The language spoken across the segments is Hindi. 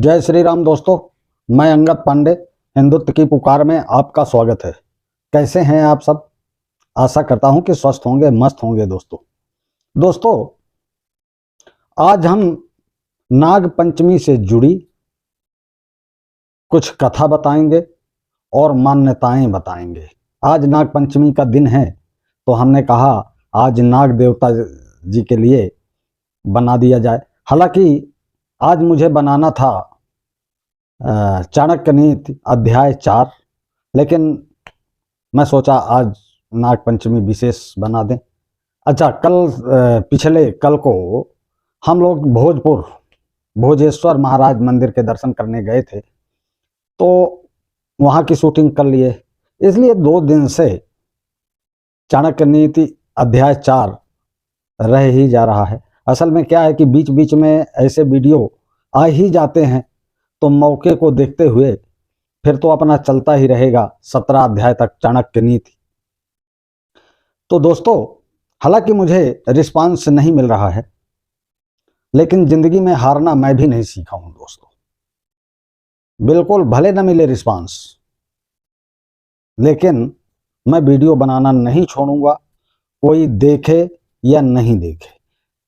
जय श्री राम दोस्तों, मैं अंगद पांडे हिंदुत्व की पुकार में आपका स्वागत है। कैसे हैं आप सब? आशा करता हूं कि स्वस्थ होंगे, मस्त होंगे। दोस्तों आज हम नाग पंचमी से जुड़ी कुछ कथा बताएंगे और मान्यताएं बताएंगे। आज नाग पंचमी का दिन है तो हमने कहा आज नाग देवता जी के लिए बना दिया जाए। हालांकि आज मुझे बनाना था चाणक्य नीति अध्याय 4, लेकिन मैं सोचा आज नाग पंचमी विशेष बना दें। अच्छा, पिछले कल को हम लोग भोजेश्वर महाराज मंदिर के दर्शन करने गए थे, तो वहाँ की शूटिंग कर लिए, इसलिए 2 दिन से चाणक्य नीति अध्याय 4 रह ही जा रहा है। असल में क्या है कि बीच बीच में ऐसे वीडियो आ ही जाते हैं, तो मौके को देखते हुए फिर तो अपना चलता ही रहेगा 17 अध्याय तक चाणक्य नीति। तो दोस्तों, हालांकि मुझे रिस्पांस नहीं मिल रहा है, लेकिन जिंदगी में हारना मैं भी नहीं सीखा हूं दोस्तों। बिल्कुल भले न मिले रिस्पांस, लेकिन मैं वीडियो बनाना नहीं छोड़ूंगा, कोई देखे या नहीं देखे।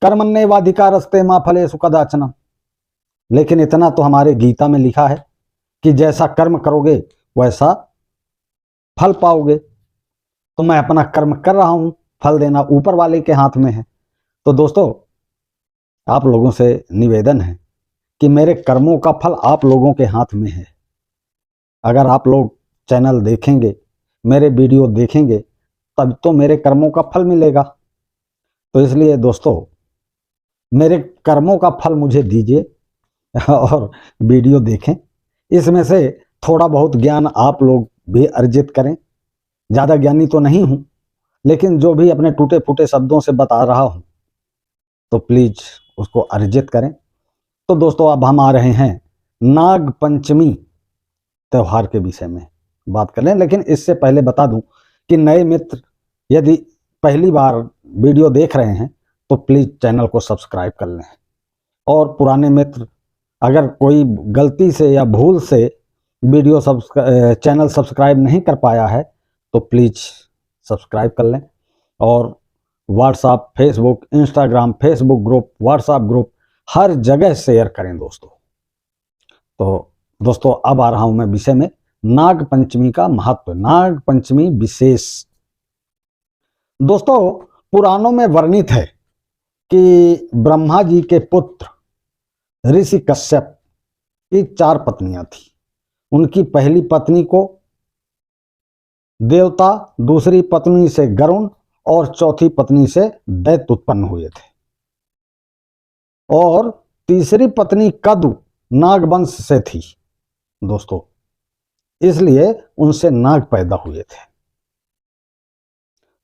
कर्मण्येवाधिकारस्ते मा फलेषु कदाचन। लेकिन इतना तो हमारे गीता में लिखा है कि जैसा कर्म करोगे वैसा फल पाओगे। तो मैं अपना कर्म कर रहा हूं, फल देना ऊपर वाले के हाथ में है। तो दोस्तों, आप लोगों से निवेदन है कि मेरे कर्मों का फल आप लोगों के हाथ में है। अगर आप लोग चैनल देखेंगे, मेरे वीडियो देखेंगे, तब तो मेरे कर्मों का फल मिलेगा। तो इसलिए दोस्तों, मेरे कर्मों का फल मुझे दीजिए और वीडियो देखें। इसमें से थोड़ा बहुत ज्ञान आप लोग भी अर्जित करें। ज़्यादा ज्ञानी तो नहीं हूं, लेकिन जो भी अपने टूटे फूटे शब्दों से बता रहा हूं, तो प्लीज उसको अर्जित करें। तो दोस्तों, अब हम आ रहे हैं नाग पंचमी त्यौहार के विषय में बात करें। लेकिन इससे पहले बता दूं कि नए मित्र यदि पहली बार वीडियो देख रहे हैं तो प्लीज चैनल को सब्सक्राइब कर लें, और पुराने मित्र अगर कोई गलती से या भूल से चैनल सब्सक्राइब नहीं कर पाया है तो प्लीज सब्सक्राइब कर लें। और WhatsApp, Facebook, Instagram, Facebook group, WhatsApp group, हर जगह शेयर करें दोस्तों। तो दोस्तों, अब आ रहा हूं मैं विषय में, नाग पंचमी का महत्व, नाग पंचमी विशेष। दोस्तों, पुराणों में वर्णित है कि ब्रह्मा जी के पुत्र ऋषि कश्यप की 4 पत्नियां थी। उनकी पहली पत्नी को देवता, दूसरी पत्नी से गरुण और चौथी पत्नी से दैत्य उत्पन्न हुए थे, और तीसरी पत्नी कदु नागवंश से थी दोस्तों, इसलिए उनसे नाग पैदा हुए थे।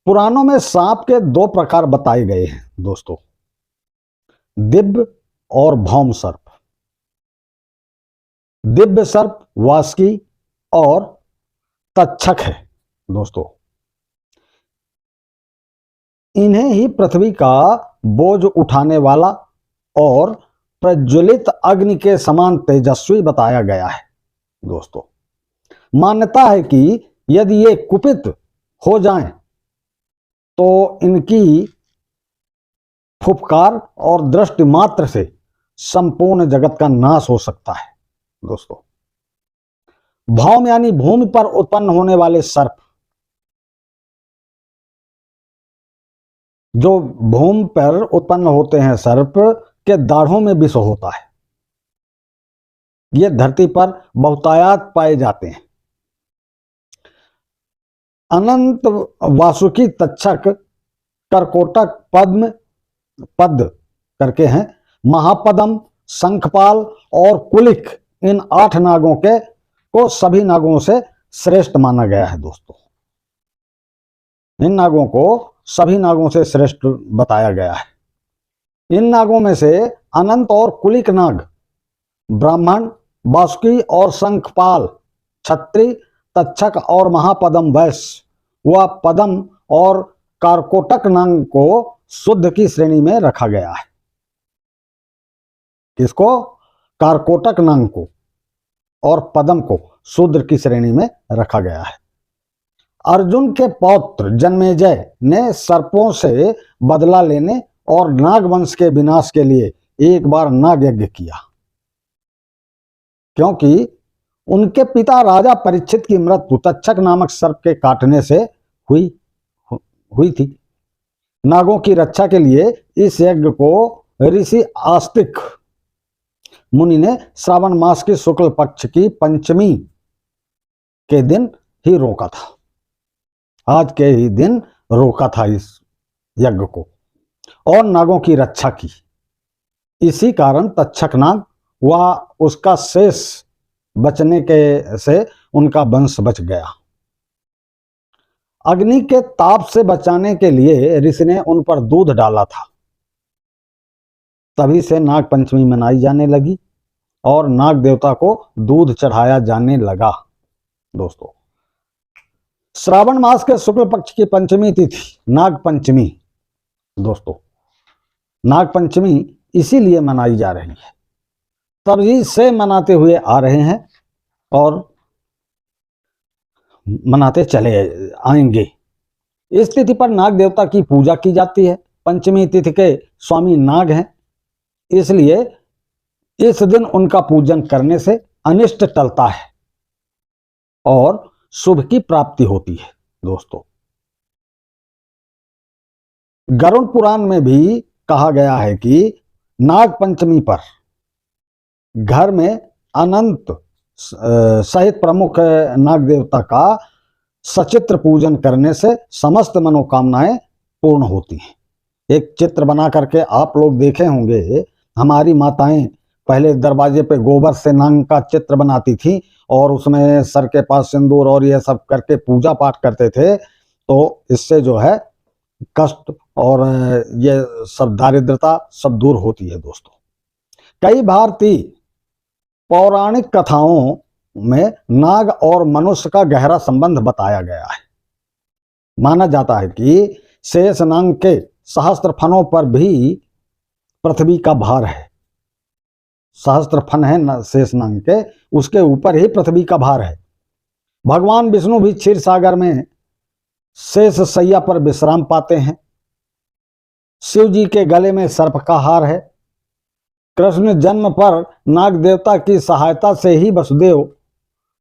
पुराणों में सांप के 2 प्रकार बताए गए हैं दोस्तों, दिव्य और भौम सर्प। दिव्य सर्प वासुकी और तक्षक है दोस्तों। इन्हें ही पृथ्वी का बोझ उठाने वाला और प्रज्वलित अग्नि के समान तेजस्वी बताया गया है दोस्तों। मान्यता है कि यदि ये कुपित हो जाएं तो इनकी फुफकार और दृष्टि मात्र से संपूर्ण जगत का नाश हो सकता है दोस्तों। भौम यानी भूमि पर उत्पन्न होने वाले सर्प, जो भूमि पर उत्पन्न होते हैं सर्प के दाढ़ों में विष होता है। ये धरती पर बहुतायत पाए जाते हैं। अनंत, वासुकी, तक्षक, करकोटक, पद करके हैं, महापदम, शंखपाल और कुलिक, इन 8 नागों को सभी नागों से श्रेष्ठ माना गया है दोस्तों। इन नागों को सभी नागों से श्रेष्ठ बताया गया है। इन नागों में से अनंत और कुलिक नाग ब्राह्मण, वासुकी और शंखपाल क्षत्रिय, तक्षक और महापदम वैश्य व पदम और कारकोटक नाग को शुद्ध की श्रेणी में रखा गया है। किसको? कारकोटक नाग को और पद्म को शूद्र की श्रेणी में रखा गया है। अर्जुन के पौत्र जन्मेजय ने सर्पों से बदला लेने और नाग वंश के विनाश के लिए एक बार नाग यज्ञ किया, क्योंकि उनके पिता राजा परीक्षित की मृत्यु तक्षक नामक सर्प के काटने से हुई थी। नागों की रक्षा के लिए इस यज्ञ को ऋषि आस्तिक मुनि ने श्रावण मास की शुक्ल पक्ष की पंचमी के दिन ही रोका था। आज के ही दिन रोका था इस यज्ञ को और नागों की रक्षा की। इसी कारण तक्षक नाग व उसका शेष बचने के से उनका वंश बच गया। अग्नि के ताप से बचाने के लिए ऋषि ने उन पर दूध डाला था। तभी से नाग पंचमी मनाई जाने लगी और नाग देवता को दूध चढ़ाया जाने लगा। दोस्तों, श्रावण मास के शुक्ल पक्ष की पंचमी तिथि नाग पंचमी, दोस्तों नाग पंचमी इसीलिए मनाई जा रही है, तभी से मनाते हुए आ रहे हैं और मनाते चले आएंगे। इस तिथि पर नाग देवता की पूजा की जाती है। पंचमी तिथि के स्वामी नाग हैं, इसलिए इस दिन उनका पूजन करने से अनिष्ट टलता है और शुभ की प्राप्ति होती है। दोस्तों, गरुड़ पुराण में भी कहा गया है कि नाग पंचमी पर घर में अनंत सहित प्रमुख नाग देवता का सचित्र पूजन करने से समस्त मनोकामनाएं पूर्ण होती हैं। एक चित्र बना करके आप लोग देखे होंगे, हमारी माताएं पहले दरवाजे पे गोबर से नाग का चित्र बनाती थी और उसमें सर के पास सिंदूर और ये सब करके पूजा पाठ करते थे। तो इससे जो है कष्ट और ये सब दारिद्रता सब दूर होती है। दोस्तों, कई भारतीय पौराणिक कथाओं में नाग और मनुष्य का गहरा संबंध बताया गया है। माना जाता है कि शेष नाग के सहस्त्र फनों पर भी पृथ्वी का भार है। सहस्त्र फन है शेष नाग के, उसके ऊपर ही पृथ्वी का भार है। भगवान विष्णु भी क्षीर सागर में शेष सैया पर विश्राम पाते हैं। शिव जी के गले में सर्प का हार है। कृष्ण जन्म पर नाग देवता की सहायता से ही वसुदेव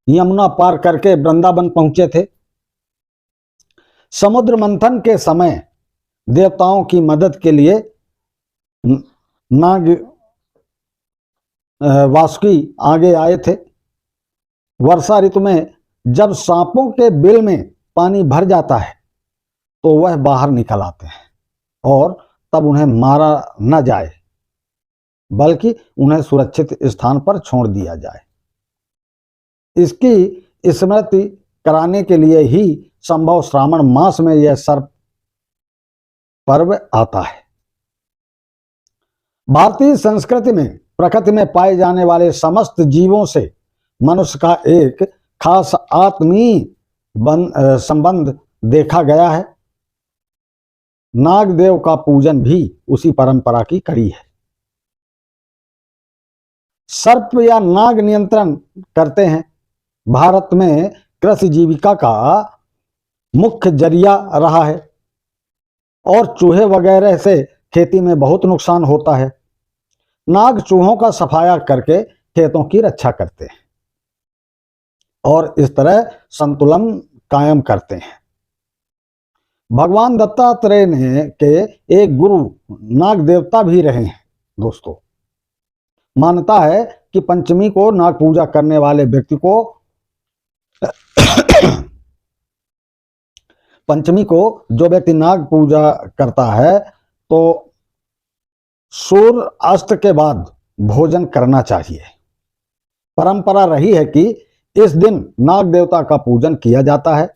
यमुना पार करके वृंदावन पहुंचे थे। समुद्र मंथन के समय देवताओं की मदद के लिए नाग वासुकी आगे आए थे। वर्षा ऋतु में जब सांपों के बिल में पानी भर जाता है तो वह बाहर निकल आते हैं और तब उन्हें मारा न जाए, बल्कि उन्हें सुरक्षित स्थान पर छोड़ दिया जाए। इसकी स्मृति कराने के लिए ही संभव श्रावण मास में यह सर्प पर्व आता है। भारतीय संस्कृति में प्रकृति में पाए जाने वाले समस्त जीवों से मनुष्य का एक खास आत्मीय संबंध देखा गया है। नागदेव का पूजन भी उसी परंपरा की कड़ी है। सर्प या नाग नियंत्रण करते हैं। भारत में कृषि जीविका का मुख्य जरिया रहा है और चूहे वगैरह से खेती में बहुत नुकसान होता है। नाग चूहों का सफाया करके खेतों की रक्षा करते हैं और इस तरह संतुलन कायम करते हैं। भगवान दत्तात्रेय ने के एक गुरु नाग देवता भी रहे हैं। दोस्तों, मान्यता है कि पंचमी को नाग पूजा करने वाले व्यक्ति को पंचमी को जो व्यक्ति नाग पूजा करता है तो सूर्य अस्त के बाद भोजन करना चाहिए। परंपरा रही है कि इस दिन नाग देवता का पूजन किया जाता है।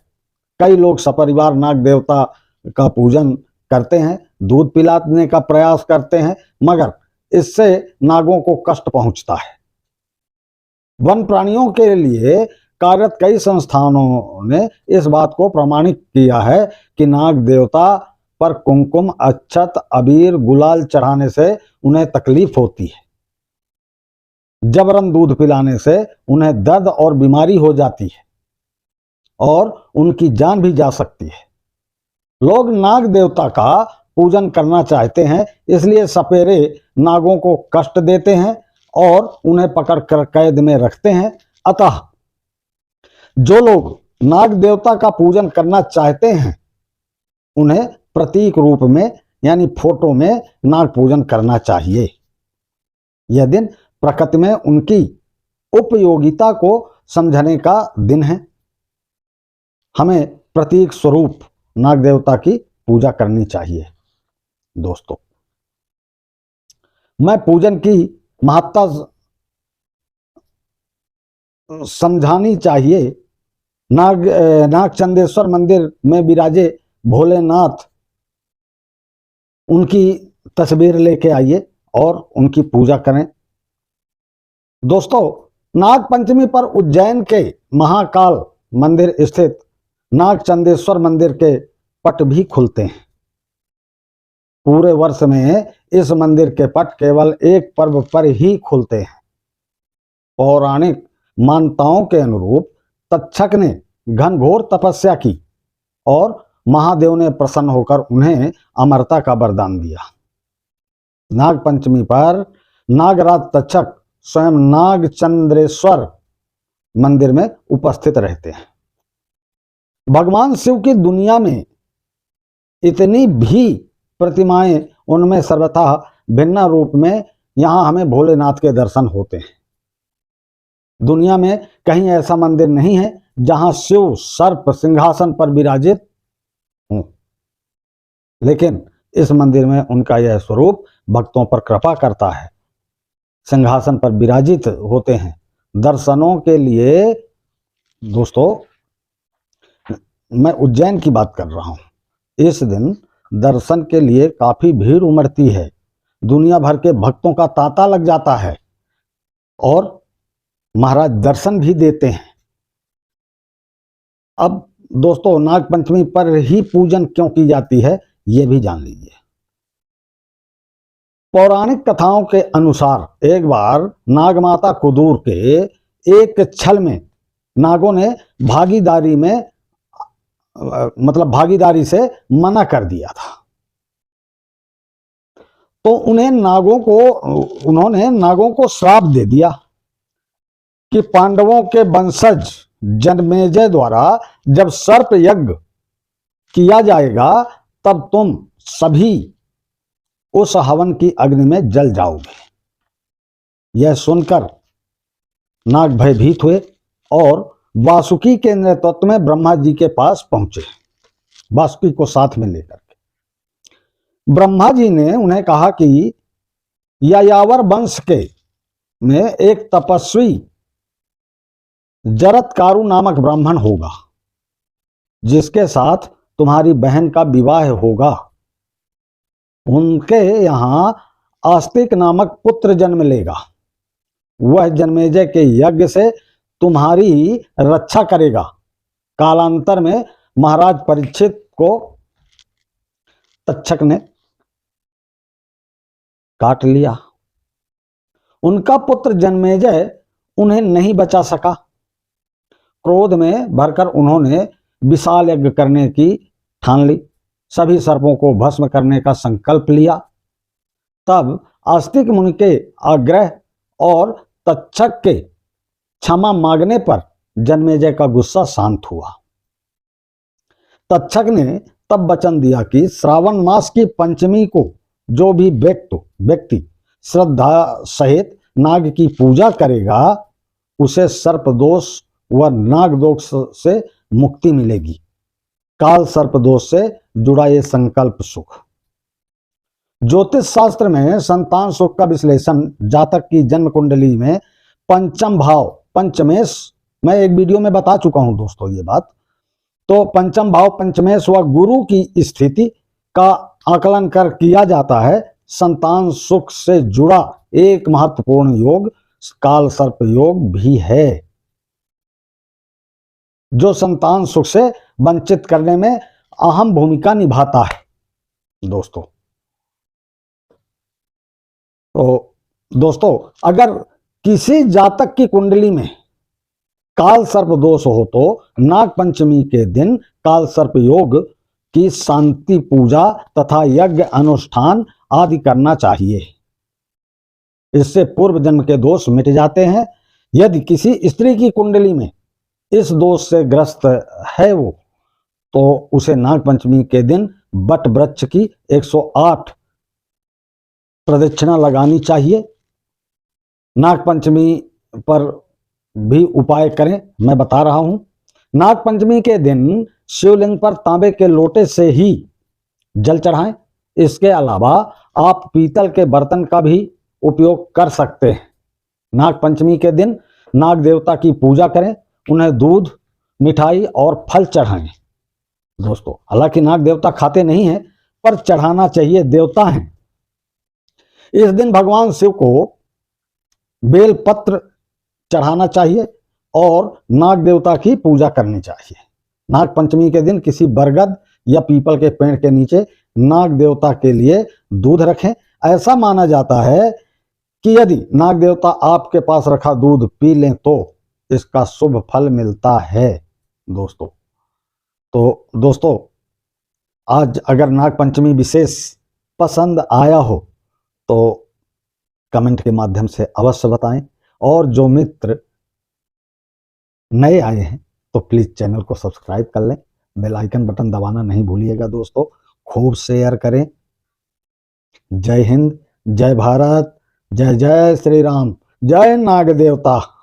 कई लोग सपरिवार नाग देवता का पूजन करते हैं, दूध पिलाने का प्रयास करते हैं, मगर इससे नागों को कष्ट पहुंचता है। वन प्राणियों के लिए कार्यरत कई संस्थानों ने इस बात को प्रमाणित किया है कि नाग देवता पर कुमकुम, अक्षत, अबीर, गुलाल चढ़ाने से उन्हें तकलीफ होती है। जबरन दूध पिलाने से उन्हें दर्द और बीमारी हो जाती है और उनकी जान भी जा सकती है। लोग नाग देवता का पूजन करना चाहते हैं, इसलिए सपेरे नागों को कष्ट देते हैं और उन्हें पकड़कर कैद में रखते हैं। अतः जो लोग नाग देवता का पूजन करना चाहते हैं उन्हें प्रतीक रूप में यानी फोटो में नाग पूजन करना चाहिए। यह दिन प्रकृति में उनकी उपयोगिता को समझने का दिन है। हमें प्रतीक स्वरूप नाग देवता की पूजा करनी चाहिए। दोस्तों, मैं पूजन की महत्ता समझानी चाहिए। नागचंदेश्वर मंदिर में विराजे भोलेनाथ, उनकी तस्वीर लेके आइए और उनकी पूजा करें। दोस्तों, नाग पंचमी पर उज्जैन के महाकाल मंदिर स्थित नागचंदेश्वर मंदिर के पट भी खुलते हैं। पूरे वर्ष में इस मंदिर के पट केवल एक पर्व पर ही खुलते हैं। पौराणिक मान्यताओं के अनुरूप तक्षक ने घनघोर तपस्या की और महादेव ने प्रसन्न होकर उन्हें अमरता का वरदान दिया। नाग पंचमी पर नागराज तक्षक स्वयं नागचंद्रेश्वर मंदिर में उपस्थित रहते हैं। भगवान शिव की दुनिया में इतनी भी प्रतिमाएं, उनमें सर्वथा भिन्न रूप में यहां हमें भोलेनाथ के दर्शन होते हैं। दुनिया में कहीं ऐसा मंदिर नहीं है जहां शिव सर्प सिंहासन पर विराजित हों, लेकिन इस मंदिर में उनका यह स्वरूप भक्तों पर कृपा करता है। सिंहासन पर विराजित होते हैं। दर्शनों के लिए दोस्तों, मैं उज्जैन की बात कर रहा हूं। इस दिन दर्शन के लिए काफी भीड़ उमड़ती है। दुनिया भर के भक्तों का तांता लग जाता है और महाराज दर्शन भी देते हैं। अब दोस्तों, नाग पंचमी पर ही पूजन क्यों की जाती है, यह भी जान लीजिए। पौराणिक कथाओं के अनुसार एक बार नागमाता कुदूर के एक छल में नागों ने भागीदारी से मना कर दिया था। तो उन्होंने नागों को श्राप दे दिया कि पांडवों के वंशज जनमेजय द्वारा जब सर्प यज्ञ किया जाएगा तब तुम सभी उस हवन की अग्नि में जल जाओगे। यह सुनकर नाग भयभीत हुए और वासुकी के नेतृत्व में ब्रह्मा जी के पास पहुंचे। वासुकी को साथ में लेकर के ब्रह्मा जी ने उन्हें कहा कि यायावर वंश के में एक तपस्वी जरत्कारु नामक ब्राह्मण होगा जिसके साथ तुम्हारी बहन का विवाह होगा। उनके यहां आस्तिक नामक पुत्र जन्म लेगा। वह जन्मेजय के यज्ञ से तुम्हारी रक्षा करेगा। कालांतर में महाराज परीक्षित को तक्षक ने काट लिया। उनका पुत्र जन्मेजय उन्हें नहीं बचा सका। क्रोध में भरकर उन्होंने विशाल यज्ञ करने की ठान ली। सभी सर्पों को भस्म करने का संकल्प लिया। तब आस्तिक मुनि के आग्रह और तक्षक के क्षमा मांगने पर जन्मेजय का गुस्सा शांत हुआ। तक्षक ने तब वचन दिया कि श्रावण मास की पंचमी को जो भी व्यक्ति श्रद्धा सहित नाग की पूजा करेगा उसे सर्प दोष व नाग दोष से मुक्ति मिलेगी। काल सर्प दोष से जुड़ा ये संकल्प सुख। ज्योतिष शास्त्र में संतान सुख का विश्लेषण जातक की जन्म कुंडली में पंचम भाव पंचमेश, मैं एक वीडियो में बता चुका हूं दोस्तों ये बात। तो पंचम भाव पंचमेश व गुरु की स्थिति का आकलन कर किया जाता है। संतान सुख से जुड़ा एक महत्वपूर्ण योग काल सर्प योग भी है जो संतान सुख से वंचित करने में अहम भूमिका निभाता है दोस्तों। तो दोस्तों, अगर किसी जातक की कुंडली में काल सर्प दोष हो तो नाग पंचमी के दिन काल सर्प योग की शांति पूजा तथा यज्ञ अनुष्ठान आदि करना चाहिए। इससे पूर्व जन्म के दोष मिट जाते हैं। यदि किसी स्त्री की कुंडली में इस दोष से ग्रस्त है वो, तो उसे नाग पंचमी के दिन बट वृक्ष की 108 प्रदक्षिणा लगानी चाहिए। नाग पंचमी पर भी उपाय करें, मैं बता रहा हूं। नाग पंचमी के दिन शिवलिंग पर तांबे के लोटे से ही जल चढ़ाएं। इसके अलावा आप पीतल के बर्तन का भी उपयोग कर सकते हैं। नाग पंचमी के दिन नाग देवता की पूजा करें, उन्हें दूध, मिठाई और फल चढ़ाएं। दोस्तों, हालांकि नाग देवता खाते नहीं हैं, पर चढ़ाना चाहिए, देवता हैं। इस दिन भगवान शिव को बेल पत्र चढ़ाना चाहिए और नाग देवता की पूजा करनी चाहिए। नाग पंचमी के दिन किसी बरगद या पीपल के पेड़ के नीचे नाग देवता के लिए दूध रखें। ऐसा माना जाता है कि यदि नाग देवता आपके पास रखा दूध पी लें तो इसका शुभ फल मिलता है। दोस्तों, आज अगर नाग पंचमी विशेष पसंद आया हो तो कमेंट के माध्यम से अवश्य बताएं, और जो मित्र नए आए हैं तो प्लीज चैनल को सब्सक्राइब कर लें, बेल आइकन बटन दबाना नहीं भूलिएगा। दोस्तों, खूब शेयर करें। जय हिंद, जय भारत, जय जय श्री राम, जय नाग देवता।